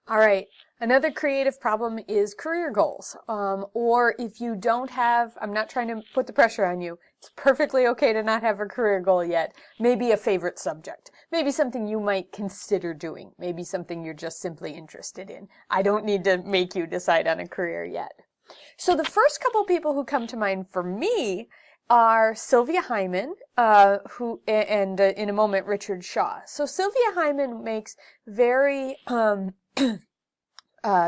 All right. Another creative problem is career goals. Or if you don't have, I'm not trying to put the pressure on you. It's perfectly okay to not have a career goal yet. Maybe a favorite subject. Maybe something you might consider doing. Maybe something you're just simply interested in. I don't need to make you decide on a career yet. So the first couple people who come to mind for me are Sylvia Hyman, and in a moment, Richard Shaw. So Sylvia Hyman makes very,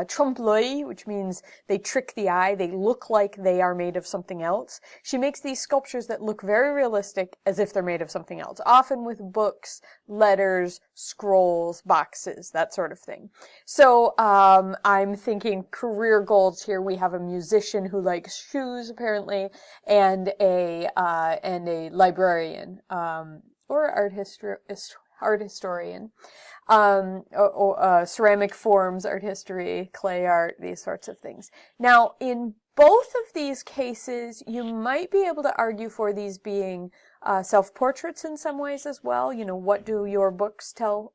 trompe-l'œil, which means they trick the eye. They look like they are made of something else. She makes these sculptures that look very realistic as if they're made of something else, often with books, letters, scrolls, boxes, that sort of thing. So I'm thinking career goals here. We have a musician who likes shoes, apparently, and a librarian or art historian. Ceramic forms, art history, clay art, these sorts of things. Now, in both of these cases, you might be able to argue for these being self-portraits in some ways as well. You know, what do your books tell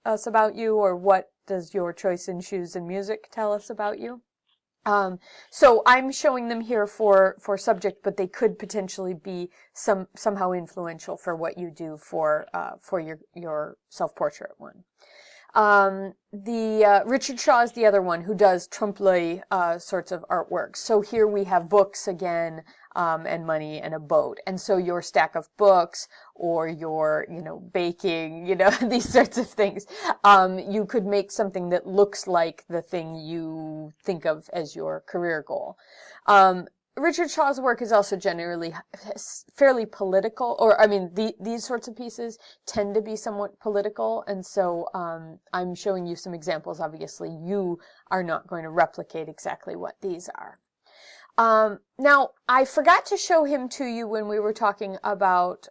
us about you, or what does your choice in shoes and music tell us about you? So I'm showing them here for subject, but they could potentially be somehow influential for what you do for your self-portrait one. Richard Shaw is the other one who does trompe-l'œil, sorts of artwork. So here we have books again, and money and a boat. And so your stack of books or your, baking, these sorts of things, you could make something that looks like the thing you think of as your career goal. Richard Shaw's work is also generally fairly political, these sorts of pieces tend to be somewhat political, and so I'm showing you some examples. Obviously, you are not going to replicate exactly what these are. Now, I forgot to show him to you when we were talking about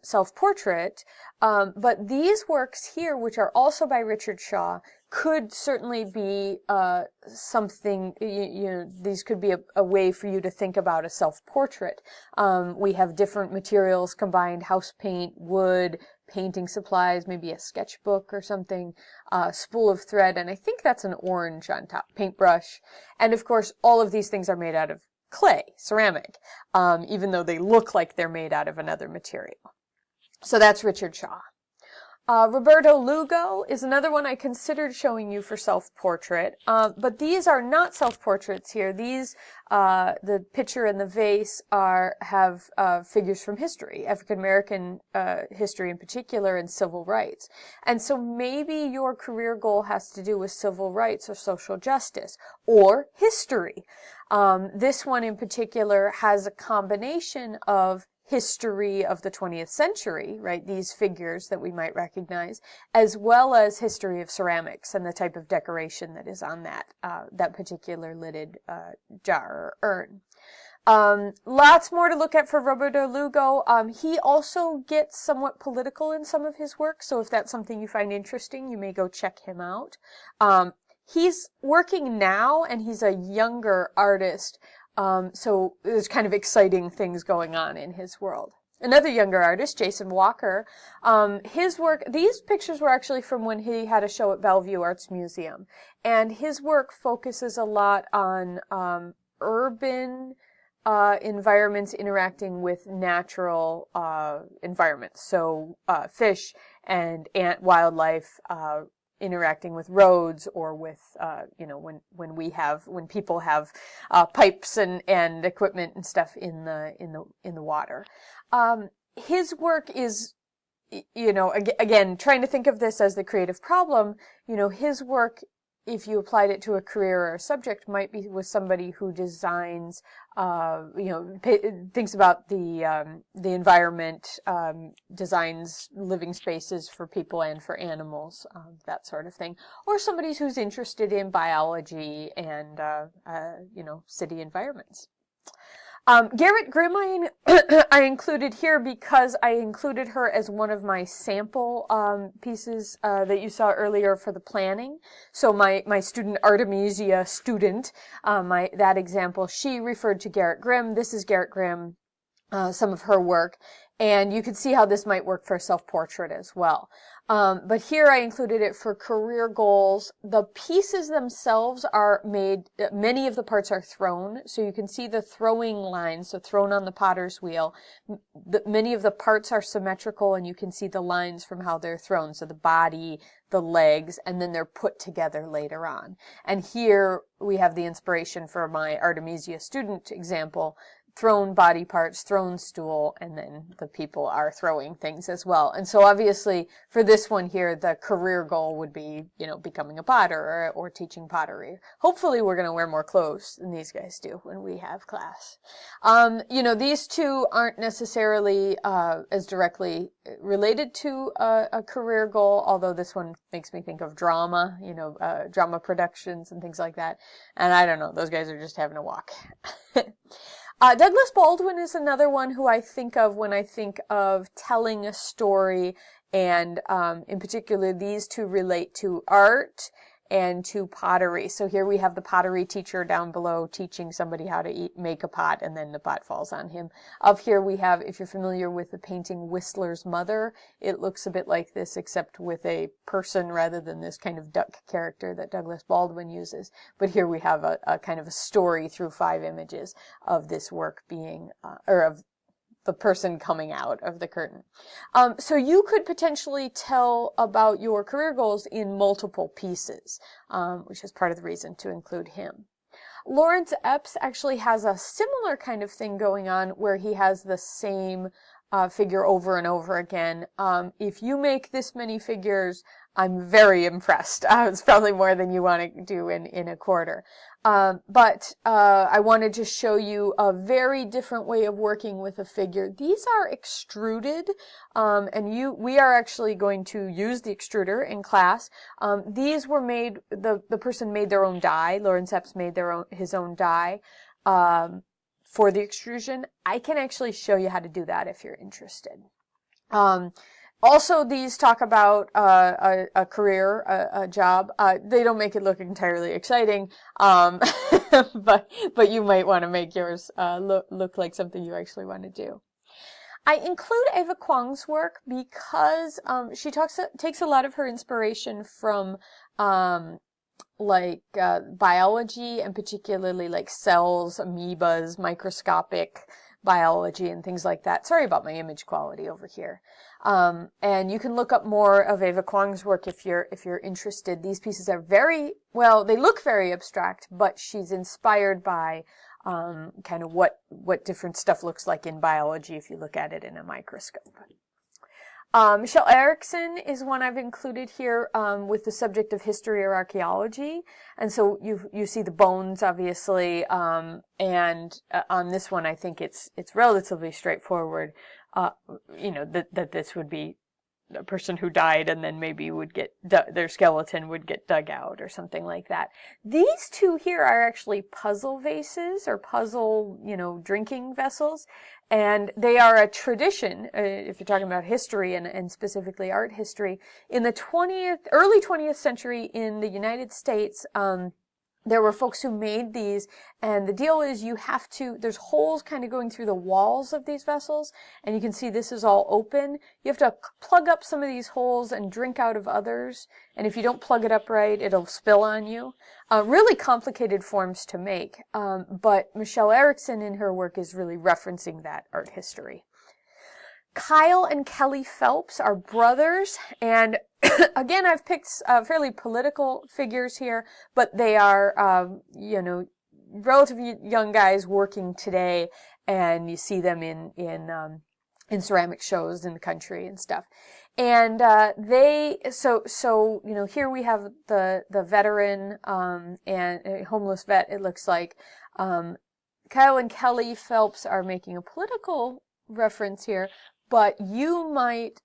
self-portrait, but these works here, which are also by Richard Shaw, could certainly be something, these could be a way for you to think about a self-portrait. We have different materials combined, house paint, wood, painting supplies, maybe a sketchbook or something, spool of thread, and I think that's an orange on top, paintbrush. And of course, all of these things are made out of clay, ceramic, even though they look like they're made out of another material. So that's Richard Shaw. Roberto Lugo is another one I considered showing you for self-portrait, but these are not self-portraits here. These, the picture and the vase have figures from history, African-American history in particular, and civil rights. And so maybe your career goal has to do with civil rights or social justice or history. This one in particular has a combination of history of the 20th century, right? These figures that we might recognize, as well as history of ceramics and the type of decoration that is on that particular lidded jar or urn. Lots more to look at for Roberto Lugo. He also gets somewhat political in some of his work, so if that's something you find interesting, you may go check him out. He's working now, and he's a younger artist. So there's kind of exciting things going on in his world. Another younger artist, Jason Walker, his work, these pictures were actually from when he had a show at Bellevue Arts Museum. And his work focuses a lot on urban environments interacting with natural environments. So fish and ant wildlife, interacting with roads, or with when people have pipes and equipment and stuff in the water. His work is, again, trying to think of this as the creative problem. His work, if you applied it to a career or a subject, might be with somebody who designs, thinks about the environment, designs living spaces for people and for animals, that sort of thing. Or somebody who's interested in biology and, city environments. Gerit Grimm I included here because I included her as one of my sample pieces that you saw earlier for the planning. So my student Artemisia student, that example, she referred to Gerit Grimm. This is Gerit Grimm, some of her work. And you could see how this might work for a self-portrait as well. But here I included it for career goals. The pieces themselves are made, many of the parts are thrown. So you can see the throwing lines, so thrown on the potter's wheel. Many of the parts are symmetrical, and you can see the lines from how they're thrown. So the body, the legs, and then they're put together later on. And here we have the inspiration for my Artemisia student example. Thrown body parts, thrown stool, and then the people are throwing things as well. And so obviously for this one here, the career goal would be, becoming a potter or teaching pottery. Hopefully we're going to wear more clothes than these guys do when we have class. These two aren't necessarily as directly related to a career goal, although this one makes me think of drama, drama productions and things like that. And I don't know, those guys are just having a walk. Douglas Baldwin is another one who I think of when I think of telling a story, and in particular these two relate to art and to pottery. So here we have the pottery teacher down below teaching somebody how to make a pot, and then the pot falls on him. Up here we have, if you're familiar with the painting Whistler's Mother, it looks a bit like this except with a person rather than this kind of duck character that Douglas Baldwin uses. But here we have a kind of a story through 5 images of this work being, or of the person coming out of the curtain. So you could potentially tell about your career goals in multiple pieces, which is part of the reason to include him. Lawrence Epps actually has a similar kind of thing going on where he has the same figure over and over again. If you make this many figures, I'm very impressed. It's probably more than you want to do in a quarter. But I wanted to show you a very different way of working with a figure. These are extruded, and we are actually going to use the extruder in class. These were made, the person made their own die. Lawrence Epps made his own die for the extrusion. I can actually show you how to do that if you're interested. Also, these talk about a career, a job. They don't make it look entirely exciting, but you might want to make yours look like something you actually want to do. I include Eva Kwong's work because she takes a lot of her inspiration from biology, and particularly like cells, amoebas, microscopic biology and things like that. Sorry about my image quality over here. And you can look up more of Eva Kwong's work if you're interested. These pieces are they look very abstract, but she's inspired by kind of what different stuff looks like in biology if you look at it in a microscope. Michelle Erickson is one I've included here with the subject of history or archaeology, and so you see the bones obviously, and on this one I think it's relatively straightforward. That this would be a person who died and then maybe would get their skeleton would get dug out or something like that. These two here are actually puzzle vases or puzzle, drinking vessels. And they are a tradition, if you're talking about history and specifically art history. In the early 20th century in the United States, there were folks who made these, and the deal is there's holes kind of going through the walls of these vessels, and you can see this is all open. You have to plug up some of these holes and drink out of others, and if you don't plug it up right, it'll spill on you. Really complicated forms to make, but Michelle Erickson in her work is really referencing that art history. Kyle and Kelly Phelps are brothers, and again, I've picked fairly political figures here, but they are, relatively young guys working today, and you see them in ceramic shows in the country and stuff. And here we have the veteran and a homeless vet. It looks like Kyle and Kelly Phelps are making a political reference here, but you might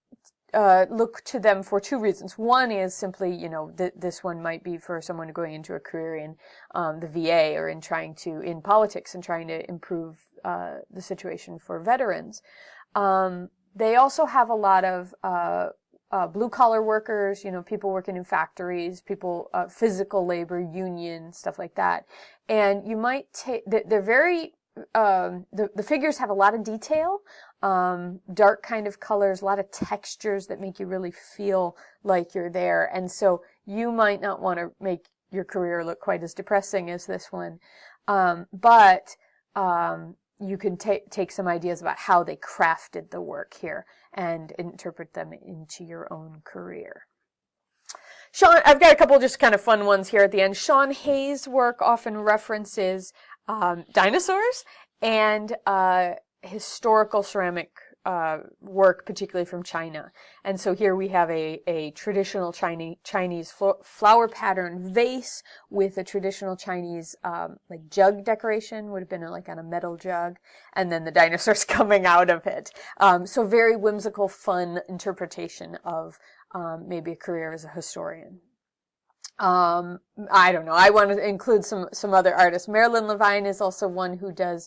look to them for 2 reasons. One is simply, this one might be for someone going into a career in the VA or in politics and trying to improve the situation for veterans. They also have a lot of blue-collar workers, people working in factories, people, physical labor, union, stuff like that. And you might they're very, the figures have a lot of detail, dark kind of colors, a lot of textures that make you really feel like you're there. And so you might not want to make your career look quite as depressing as this one, but you can take some ideas about how they crafted the work here and interpret them into your own career. Shaun, I've got a couple just kind of fun ones here at the end. Shaun Hayes' work often references dinosaurs and historical ceramic work, particularly from China. And so here we have a traditional Chinese flower pattern vase with a traditional Chinese like jug decoration, would have been like on a metal jug, and then the dinosaurs coming out of it. So very whimsical, fun interpretation of maybe a career as a historian. I don't know. I want to include some other artists. Marilyn Levine is also one who does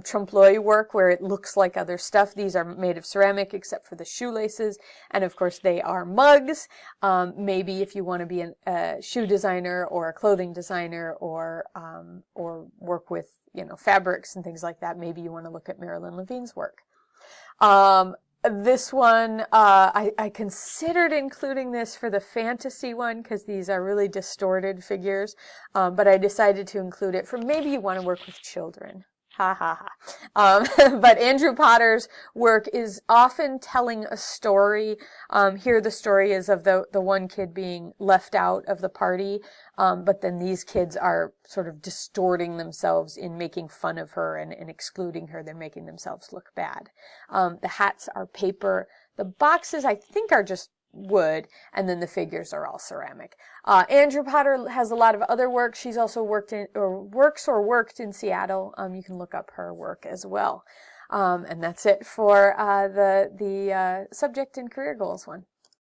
trompe-l'oeil work where it looks like other stuff. These are made of ceramic except for the shoelaces, and of course they are mugs. Maybe if you want to be a shoe designer or a clothing designer or work with fabrics and things like that, maybe you want to look at Marilyn Levine's work. This one, I considered including this for the fantasy one because these are really distorted figures, but I decided to include it for maybe you want to work with children. Ha ha ha. But Andrew Potter's work is often telling a story. Here the story is of the one kid being left out of the party, but then these kids are sort of distorting themselves in making fun of her and excluding her. They're making themselves look bad. The hats are paper. The boxes, I think, are just wood, and then the figures are all ceramic. Andrew Potter has a lot of other work. She's also worked in Seattle. You can look up her work as well. And that's it for the subject and career goals one.